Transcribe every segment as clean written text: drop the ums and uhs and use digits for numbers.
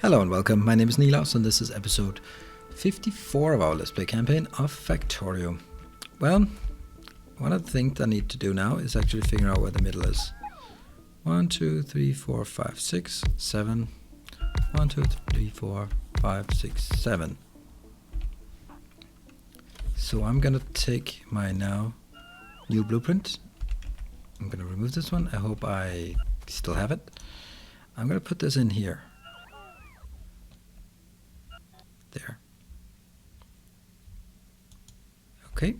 Hello and welcome, my name is Nilaus and this is episode 54 of our Let's Play campaign of Factorio. Well, one of the things I need to do now is actually figure out where the middle is. 1, 2, 3, 4, 5, 6, 7. 1, 2, 3, 4, 5, 6, 7. So I'm gonna take my now new blueprint. I'm gonna remove this one. I hope I still have it. I'm gonna put this in here. There. Okay.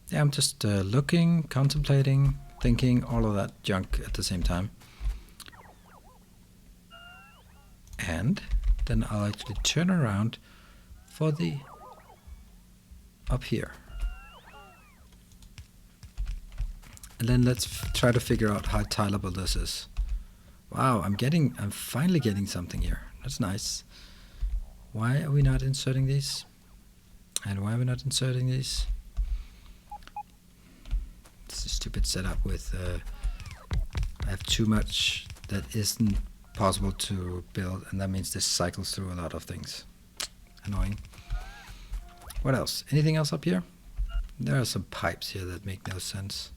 Yeah, I'm just looking, contemplating, thinking, all of that junk at the same time. And then I'll actually turn around for the up here. And then let's try to figure out how tileable this is. Wow, I'm finally getting something here. That's nice. Why are we not inserting these? And why are we not inserting these? It's a stupid setup with I have too much that isn't possible to build, and that means this cycles through a lot of things. Annoying. What else? Anything else up here? There are some pipes here that make no sense.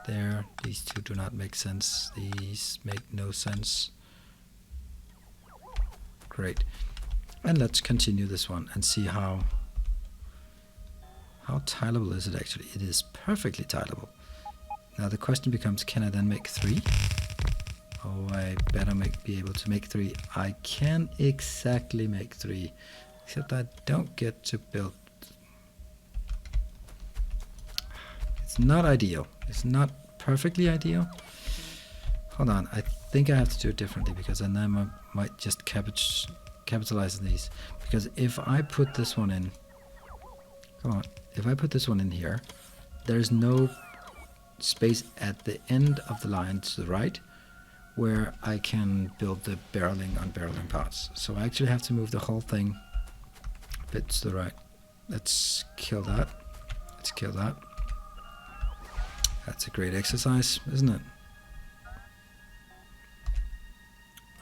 There, these two do not make sense. These make no sense. Great. And let's continue this one and see how tileable is it actually. It is perfectly tileable. Now the question becomes, can I then make 3? Oh, I better be able to make 3. I can exactly make 3, except I don't get to build. It's not ideal. It's not perfectly ideal. Hold on, I think I have to do it differently, because then I might just capitalize these. Because if I put this one in, come on, if I put this one in here, there's no space at the end of the line to the right where I can build the barreling on barreling parts. So I actually have to move the whole thing a bit to the right. Let's kill that. Let's kill that. That's a great exercise, isn't it?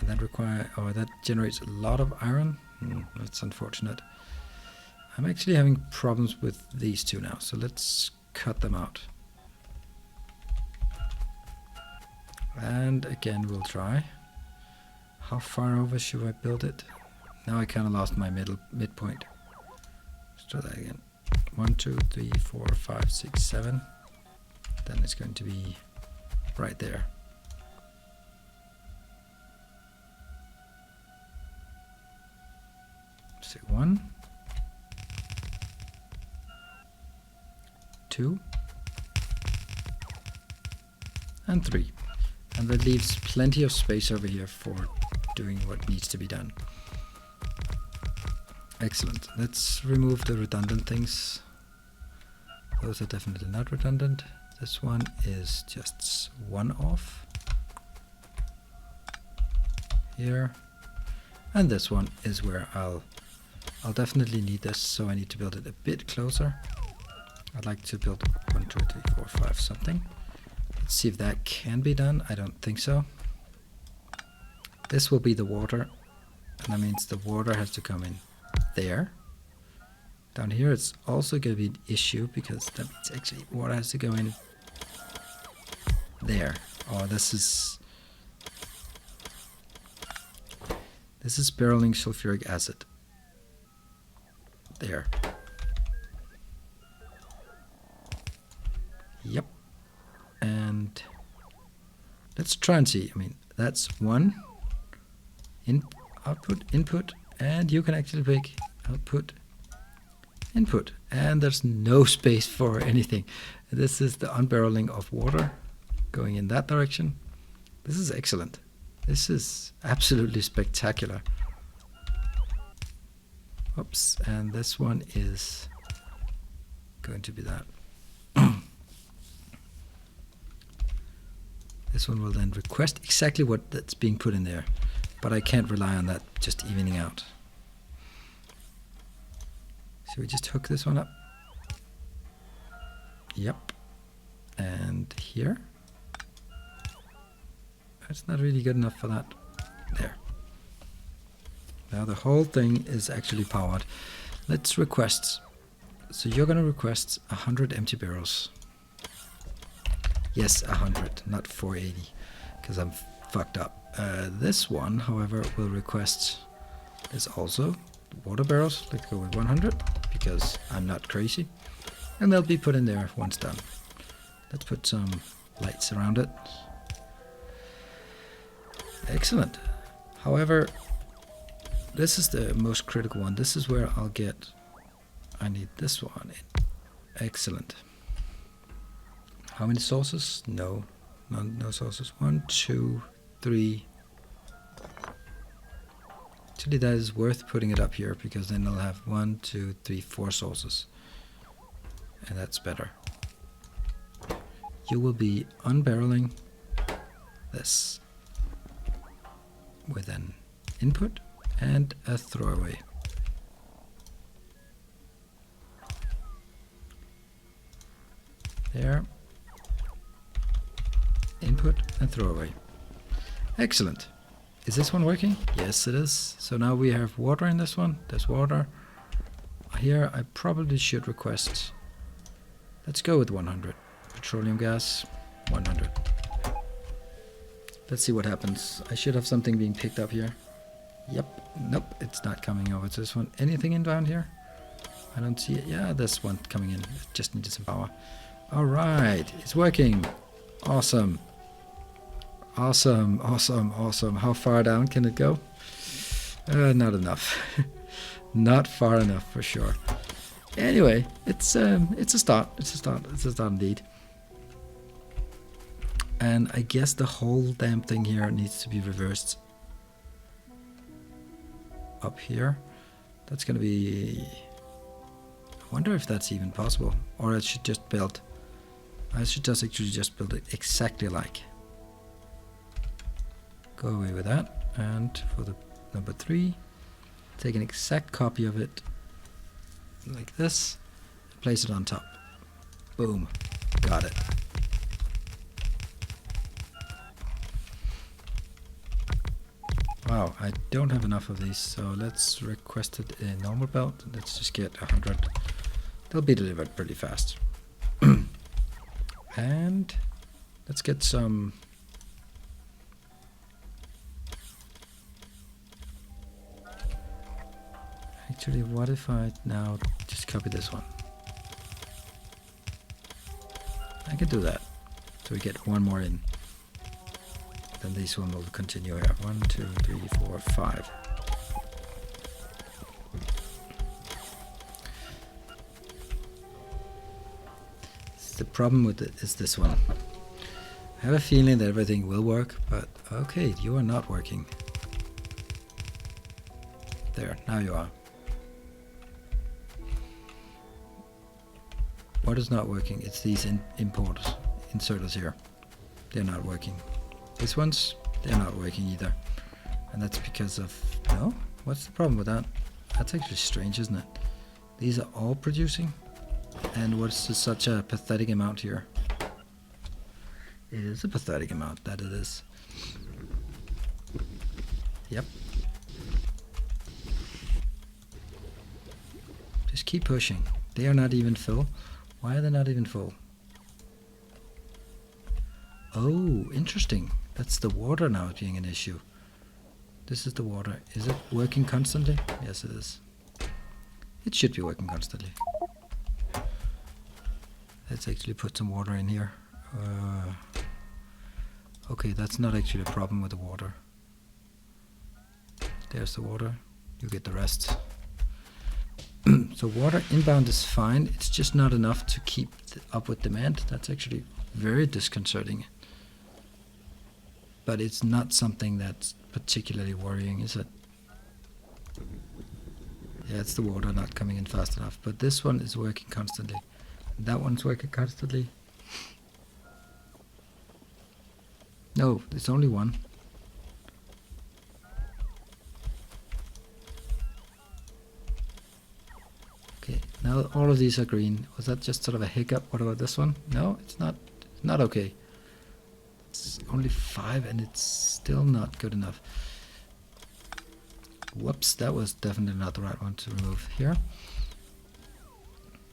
And that generates a lot of iron. That's unfortunate. I'm actually having problems with these two now, so let's cut them out. And again, we'll try. How far over should I build it? Now I kind of lost my midpoint. Let's try that again. 1, 2, 3, 4, 5, 6, 7. Then it's going to be right there. So 1, 2, and 3. And that leaves plenty of space over here for doing what needs to be done. Excellent. Let's remove the redundant things. Those are definitely not redundant. This one is just one off here, and this one is where I'll definitely need this, so I need to build it a bit closer. I'd like to build 1, 2, 3, 4, 5 something. Let's see if that can be done. I don't think so. This will be the water, and that means the water has to come in there. Down here it's also going to be an issue, because that means actually water has to go in there. Oh, this is barreling sulfuric acid. There. Yep. And let's try and see. I mean, that's 1 output, input, and you can actually pick output, input, and there's no space for anything. This is the unbarreling of water going in that direction. This is excellent. This is absolutely spectacular. Oops, and this one is going to be that. This one will then request exactly what that's being put in there, but I can't rely on that just evening out. Should we just hook this one up? Yep. And here. It's not really good enough for that. There. Now the whole thing is actually powered. Let's request. So you're going to request 100 empty barrels. Yes, 100, not 480, because I'm fucked up. This one, however, will request is also water barrels. Let's go with 100, because I'm not crazy. And they'll be put in there once done. Let's put some lights around it. Excellent. However, this is the most critical one. This is where I'll get... I need this one in. Excellent. How many sources? No. No sources. 1, 2, 3. Actually, that is worth putting it up here, because then I'll have 1, 2, 3, 4 sources. And that's better. You will be unbarreling this with an input and a throwaway. There. Input and throwaway. Excellent. Is this one working? Yes, it is. So now we have water in this one. There's water. Here I probably should request. Let's go with 100. Petroleum gas, 100. Let's see what happens. I should have something being picked up here. Yep. Nope, it's not coming over to this one. Anything in down here? I don't see it. Yeah, this one coming in. It just needed some power. Alright, it's working. Awesome. Awesome, awesome, awesome. How far down can it go? Not enough. Not far enough for sure. Anyway, it's a start. It's a start. It's a start indeed. And I guess the whole damn thing here needs to be reversed. Up here. That's gonna be... I wonder if that's even possible. Or I should just build... I should just actually just build it exactly like. Go away with that. And for the number 3, take an exact copy of it like this. Place it on top. Boom. Got it. Wow, I don't have enough of these, so let's request it in normal belt. Let's just get 100. They'll be delivered pretty fast. And let's get some... Actually, what if I now just copy this one? I can do that. So we get one more in. Then this one will continue here. 1, 2, 3, 4, 5. The problem with it is this one. I have a feeling that everything will work, but okay, you are not working. There, now you are. What is not working? It's these inserters here. They're not working. These ones, they're not working either. And that's because of... No? What's the problem with that? That's actually strange, isn't it? These are all producing. And what's such a pathetic amount here? It is a pathetic amount, that it is. Yep. Just keep pushing. They are not even full. Why are they not even full? Oh, interesting. That's the water now being an issue. This is the water. Is it working constantly? Yes, it is. It should be working constantly. Let's actually put some water in here. Okay, that's not actually a problem with the water. There's the water. You get the rest. So water inbound is fine. It's just not enough to keep up with demand. That's actually very disconcerting. But it's not something that's particularly worrying, is it? Yeah, it's the water not coming in fast enough. But this one is working constantly. That one's working constantly. No, it's only one. Okay, now all of these are green. Was that just sort of a hiccup? What about this one? No, it's not. Not okay. It's only 5 and it's still not good enough. Whoops, that was definitely not the right one to remove here.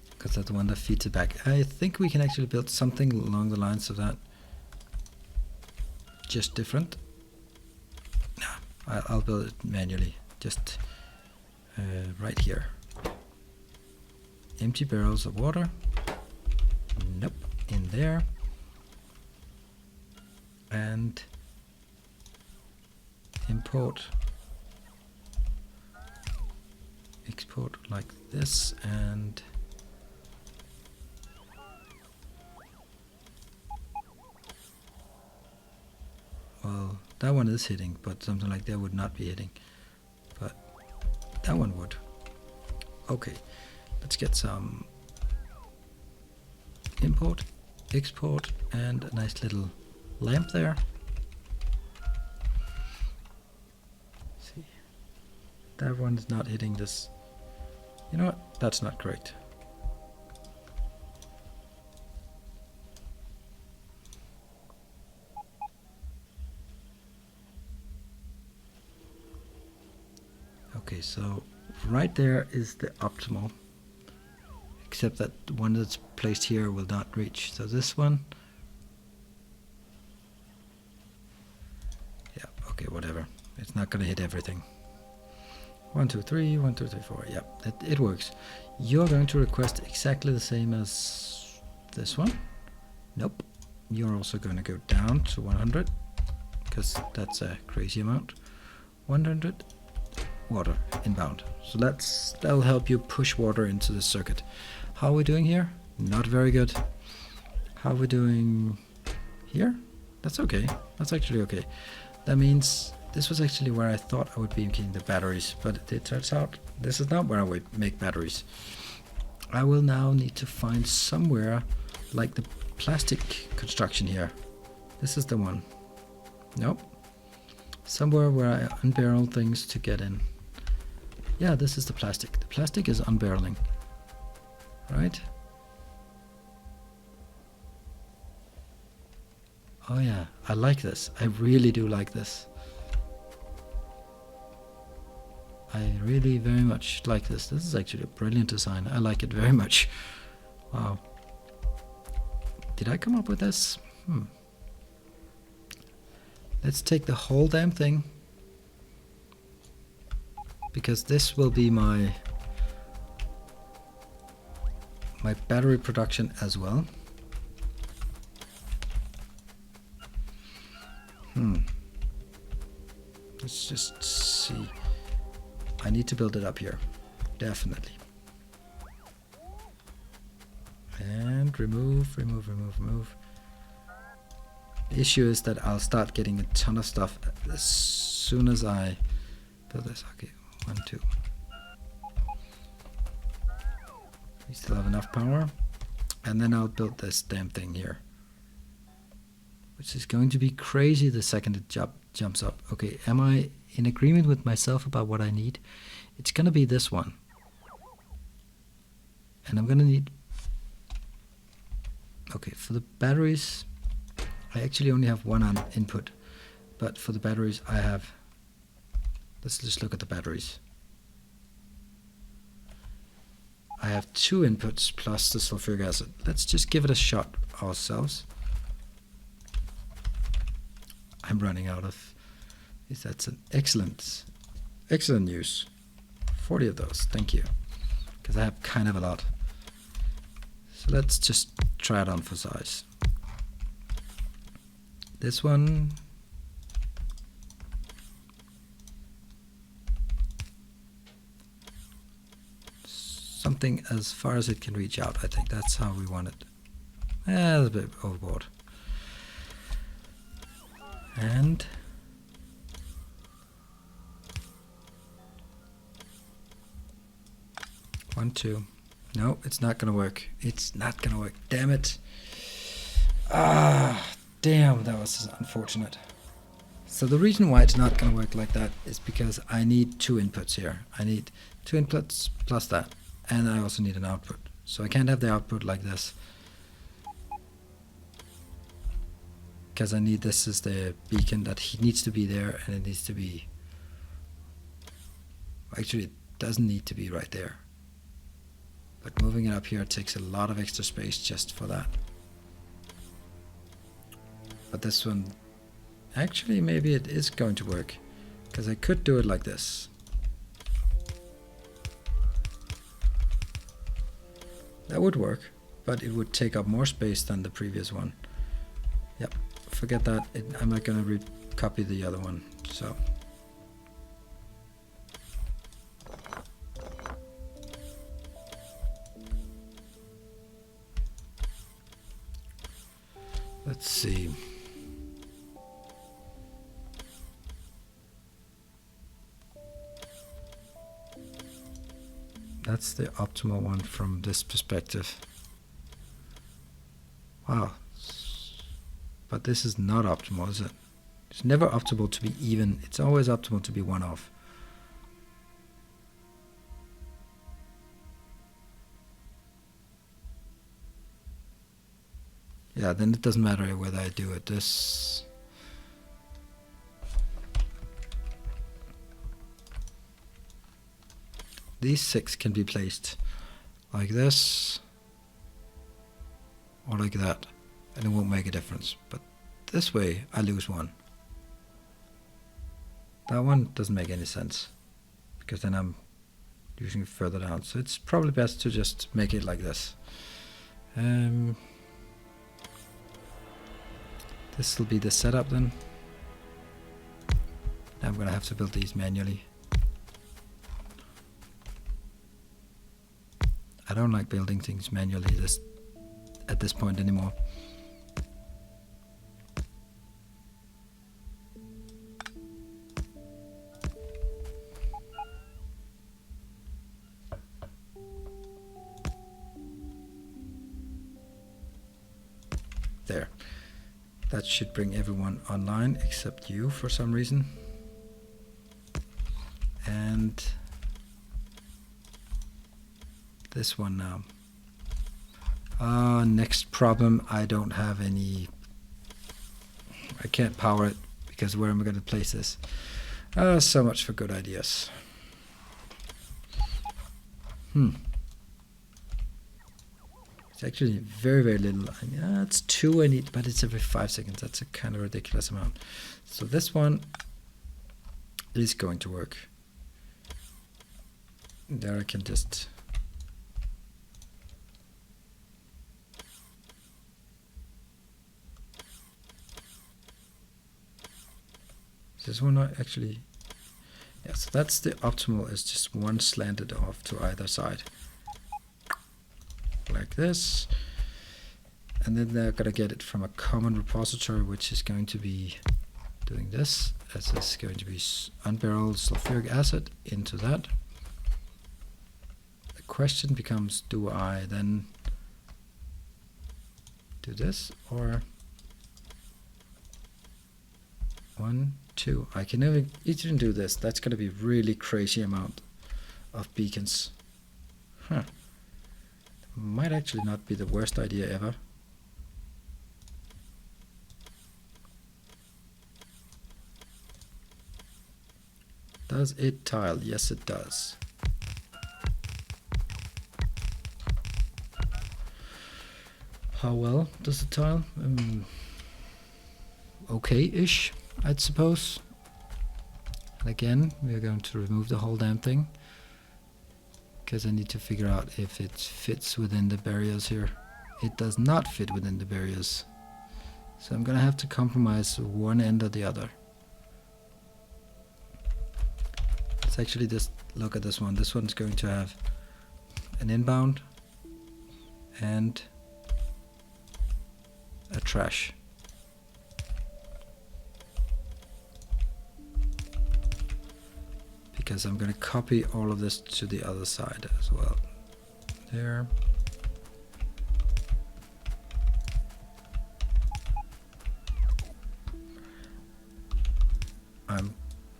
Because that's the one that feeds it back. I think we can actually build something along the lines of that. Just different. No, I'll build it manually. Just right here. Empty barrels of water. Nope, in there. And import. Export like this, and well, that one is hitting, but something like that would not be hitting. But that one would. Okay, let's get some import, export, and a nice little lamp there. See, that one is not hitting this. You know what? That's not correct. Okay, so right there is the optimal, except that the one that's placed here will not reach. So this one, yeah, okay, whatever. It's not gonna hit everything. 1, 2, 3, 1, 2, 3, 4. Yeah, it works. You're going to request exactly the same as this one. Nope. You're also going to go down to 100, because that's a crazy amount. 100 water inbound. So that'll help you push water into the circuit. How are we doing here? Not very good. How are we doing here? That's okay. That's actually okay. That means this was actually where I thought I would be making the batteries, but it turns out this is not where I would make batteries. I will now need to find somewhere like the plastic construction here. This is the one. Nope. Somewhere where I unbarrel things to get in. Yeah, this is the plastic. The plastic is unbarreling. Right? Oh yeah, I like this. I really do like this. I really very much like this. This is actually a brilliant design. I like it very much. Wow. Did I come up with this? Let's take the whole damn thing, because this will be my battery production as well. Let's just see. I need to build it up here, definitely. And remove. The issue is that I'll start getting a ton of stuff as soon as I build this. Okay, 1, 2. We still have enough power. And then I'll build this damn thing here, which is going to be crazy the second it jumps up. Okay, am I in agreement with myself about what I need? It's gonna be this one. And I'm gonna need... Okay, for the batteries, I actually only have one input. But for the batteries I have... Let's just look at the batteries. I have 2 inputs plus the sulfuric acid. Let's just give it a shot ourselves. I'm running out of... That's an excellent news. 40 of those, thank you. Because I have kind of a lot. So let's just try it on for size. This one... Something as far as it can reach out, I think. That's how we want it. That's a bit overboard. And... One, 2. No, it's not gonna work. It's not gonna work. Damn it. Ah, damn, that was unfortunate. So the reason why it's not gonna work like that is because I need 2 inputs here. I need 2 inputs plus that. And I also need an output. So I can't have the output like this. because I need, this is the beacon that he needs to be there, and it needs to be, actually it doesn't need to be right there, but moving it up here takes a lot of extra space just for that. But this one, actually maybe it is going to work, because I could do it like this. That would work, but it would take up more space than the previous one. Yep, forget that. I'm not going to copy the other one. So let's see. That's the optimal one from this perspective. Wow. But this is not optimal, is it? It's never optimal to be even. It's always optimal to be one off. Yeah, then it doesn't matter whether I do it this. These 6 can be placed like this or like that, and it won't make a difference. But this way I lose 1. That one doesn't make any sense, because then I'm using it further down. So it's probably best to just make it like this. This will be the setup then. Now I'm going to have to build these manually. I don't like building things manually at this point anymore. There. That should bring everyone online except you for some reason. And this one now. Next problem, I don't have any, I can't power it, because where am I going to place this? So much for good ideas. It's actually very, very little. I mean, it's 2 I need, but it's every 5 seconds. That's a kind of ridiculous amount. So this one is going to work. There I can just this one actually, yeah, so that's the optimal, is just one slanted off to either side. Like this. And then they're going to get it from a common repository, which is going to be doing this. As this is going to be unbarreled sulfuric acid into that. The question becomes, do I then do this, or 1, 2? I can never even do this. That's going to be really crazy amount of beacons. Might actually not be the worst idea ever. Does it tile? Yes, it does. How well does it tile? Okay-ish, I'd suppose. And again, we're going to remove the whole damn thing, because I need to figure out if it fits within the barriers here. It does not fit within the barriers. So I'm going to have to compromise one end or the other. Let's actually just look at this one. This one's going to have an inbound and a trash. Because I'm going to copy all of this to the other side as well. There.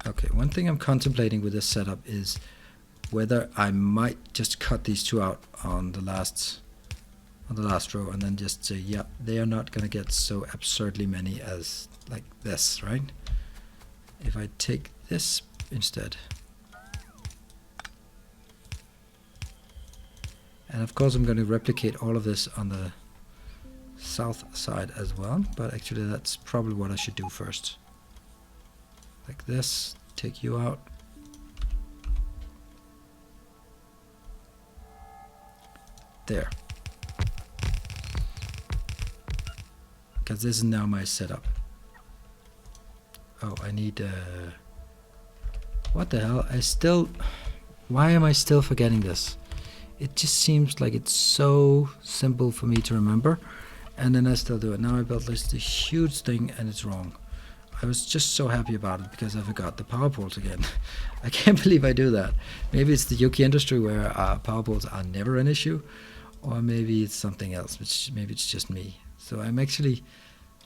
Okay, one thing I'm contemplating with this setup is whether I might just cut these two out on the last on the last row, and then just say, yeah, they are not going to get so absurdly many as like this, right? If I take this instead, and of course I'm going to replicate all of this on the south side as well, but actually that's probably what I should do first. Like this, take you out. There. Because this is now my setup. Oh, I need what the hell? Why am I still forgetting this? It just seems like it's so simple for me to remember, and then I still do it. Now I built this huge thing and it's wrong. I was just so happy about it because I forgot the power poles again. I can't believe I do that. Maybe it's the Yuki industry where power poles are never an issue, or maybe it's something else, which maybe it's just me. So I'm actually,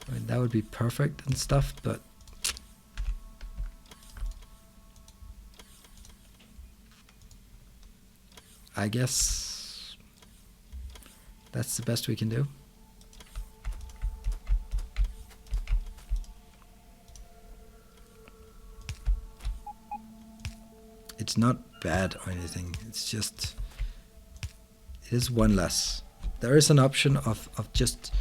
I mean, that would be perfect and stuff, but I guess that's the best we can do. It's not bad or anything, it's just, it is one less. There is an option of just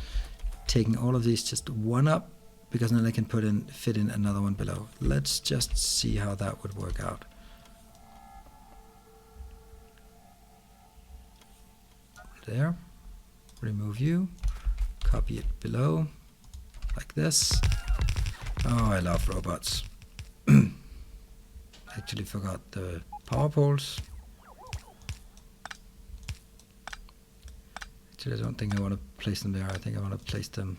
taking all of these just one up, because then I can fit in another one below. Let's just see how that would work out. There, remove you, copy it below, like this. Oh, I love robots. Actually forgot the power poles. Actually, I don't think I want to place them there. I think I want to place them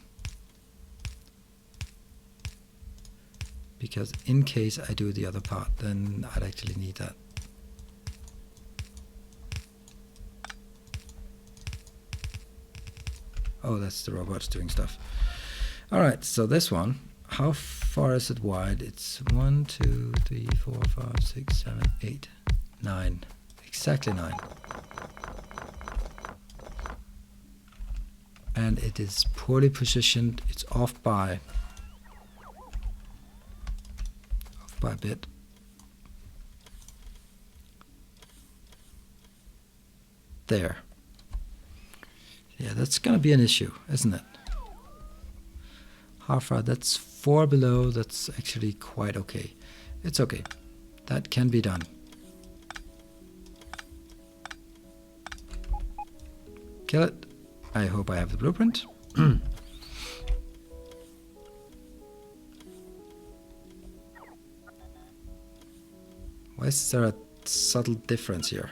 because in case I do the other part, then I'd actually need that. Oh, that's the robots doing stuff. Alright, so this one, how far is it wide? It's 1, 2, 3, 4, 5, 6, 7, 8, 9. Exactly 9. And it is poorly positioned. It's off by a bit. There. Yeah, that's gonna be an issue, isn't it? How far? That's 4 below. That's actually quite okay. It's okay. That can be done. Kill it. I hope I have the blueprint. Why is there a subtle difference here?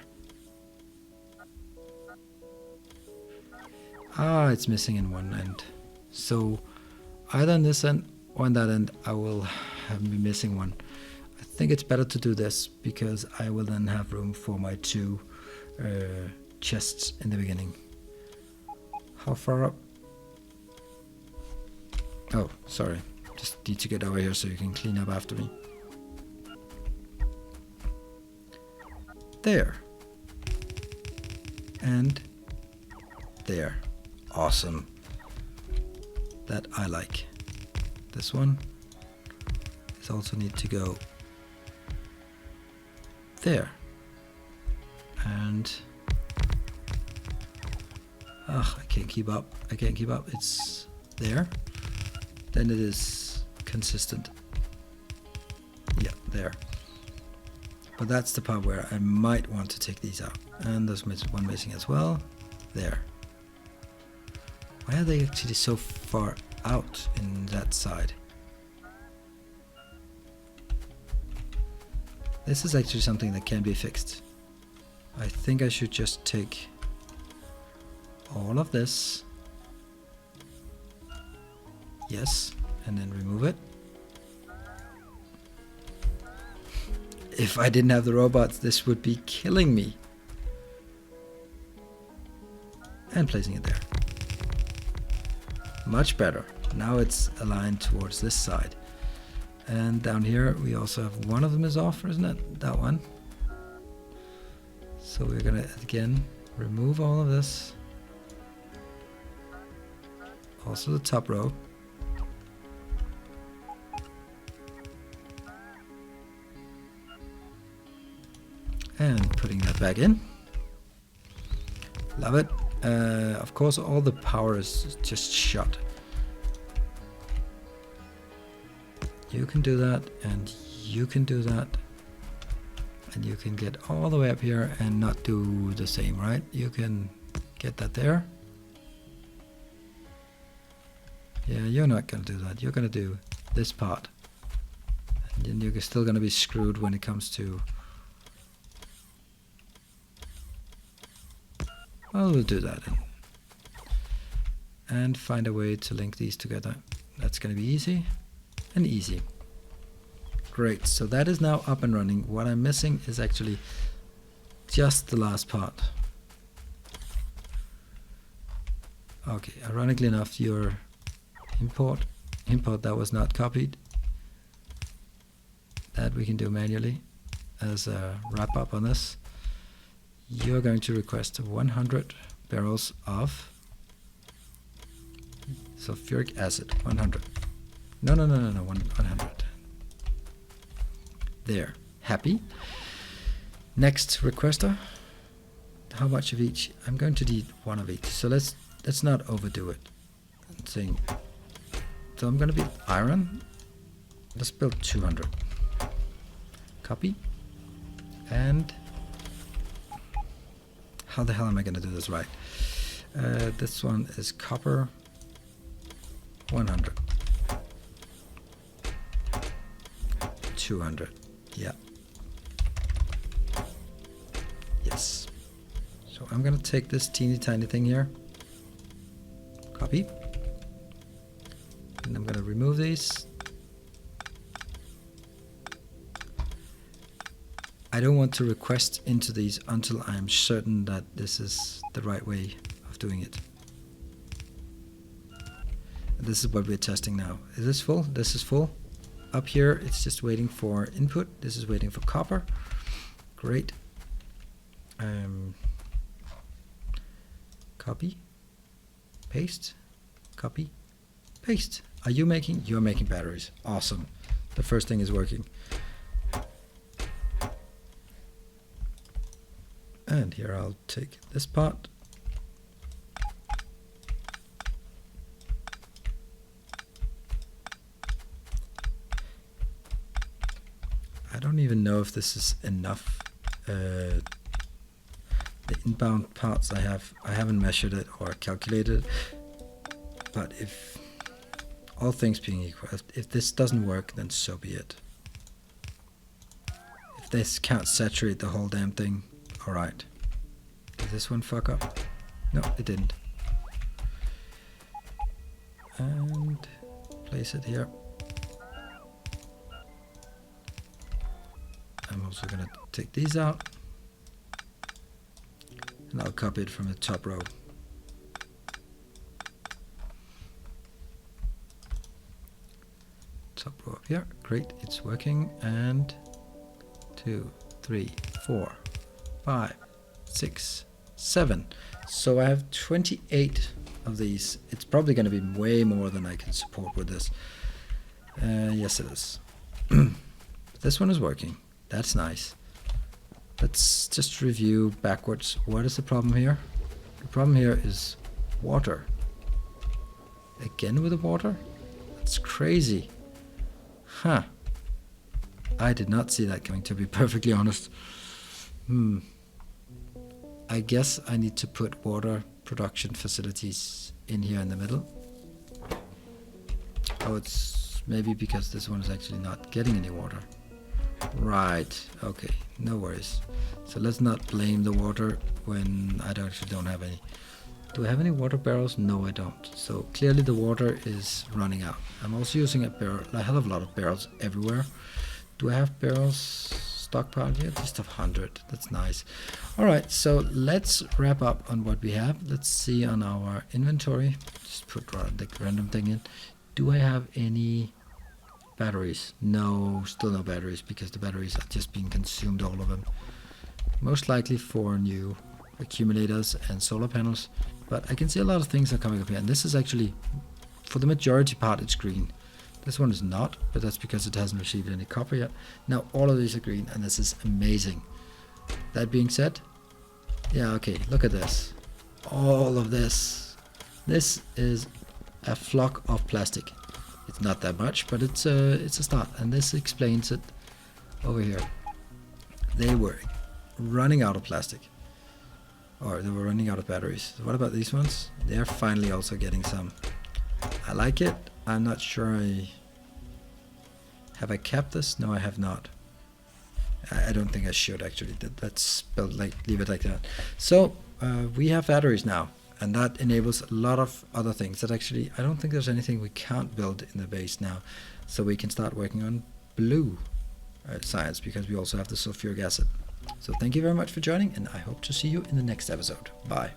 Ah, it's missing in one end. So either on this end or on that end, I will have me missing one. I think it's better to do this because I will then have room for my 2 chests in the beginning. How far up? Oh, sorry. Just need to get over here so you can clean up after me. There. And there. Awesome. That I like. This one is also need to go there. And I can't keep up. I can't keep up. It's there. Then it is consistent. Yeah, there. But that's the part where I might want to take these out. And there's one missing as well. There. Why are they actually so far out in that side? This is actually something that can be fixed. I think I should just take all of this. Yes, and then remove it. If I didn't have the robots, this would be killing me. And placing it there. Much better. Now it's aligned towards this side. And down here we also have one of them is off, isn't it? That one. So we're gonna again remove all of this. Also the top row. And putting that back in. Love it. Of course, all the power is just shot. You can do that, and you can do that. And you can get all the way up here and not do the same, right? You can get that there. Yeah, you're not going to do that. You're going to do this part. And then you're still going to be screwed when it comes to... Well, we'll do that. And find a way to link these together. That's going to be easy and easy. Great, so that is now up and running. What I'm missing is actually just the last part. Okay, ironically enough, your import that was not copied. That we can do manually as a wrap up on this. You're going to request 100 barrels of sulfuric acid. 100. No, 100. There. Happy. Next requester. How much of each? I'm going to need one of each. So let's not overdo it. So I'm going to build iron. Let's build 200. Copy. And how the hell am I going to do this right? This one is copper. 100. 200. Yeah. Yes. So I'm going to take this teeny tiny thing here. Copy. And I'm going to remove these. I don't want to request into these until I'm certain that this is the right way of doing it. And this is what we're testing now. Is this full? This is full. Up here, it's just waiting for input. This is waiting for copper. Great. Copy. Paste. Copy. Paste. Are you making? You're making batteries. Awesome. The first thing is working. And here I'll take this part. I don't even know if this is enough. The inbound parts I haven't measured it or calculated it. But if all things being equal, if this doesn't work, then so be it. If this can't saturate the whole damn thing, alright. Did this one fuck up? No, it didn't. And place it here. I'm also going to take these out. And I'll copy it from the top row. Top row up here. Great, it's working. And 2, 3, 4, 5, 6, 7. So I have 28 of these. It's probably going to be way more than I can support with this. Yes, it is. This one is working. That's nice. Let's just review backwards. What is the problem here? The problem here is water. Again with the water? That's crazy. Huh. I did not see that coming, to be perfectly honest. I guess I need to put water production facilities in here in the middle. Oh, it's maybe because this one is actually not getting any water. Right, okay, no worries. So let's not blame the water when I actually don't have any. Do I have any water barrels? No, I don't. So clearly the water is running out. I'm also using a hell of a lot of barrels everywhere. Do I have barrels stockpiled here? Just 100. That's nice. Alright, so let's wrap up on what we have. Let's see on our inventory. Just put the random thing in. Do I have any batteries? No, still no batteries because the batteries are just being consumed, all of them. Most likely 4 new accumulators and solar panels, but I can see a lot of things are coming up here, and this is actually, for the majority part, it's green. This one is not, but that's because it hasn't received any copper yet. Now all of these are green, and this is amazing. That being said, yeah, okay, look at this. All of this. This is a flock of plastic. It's not that much, but it's a start, and this explains it over here. They were running out of plastic, or they were running out of batteries. So what about these ones? They're finally also getting some. I like it. I'm not sure have I capped this? No, I have not. I don't think I should actually. Let's leave it like that. So we have batteries now, and that enables a lot of other things that actually I don't think there's anything we can't build in the base now. So we can start working on blue science, because we also have the sulfuric acid. So thank you very much for joining, and I hope to see you in the next episode. Bye.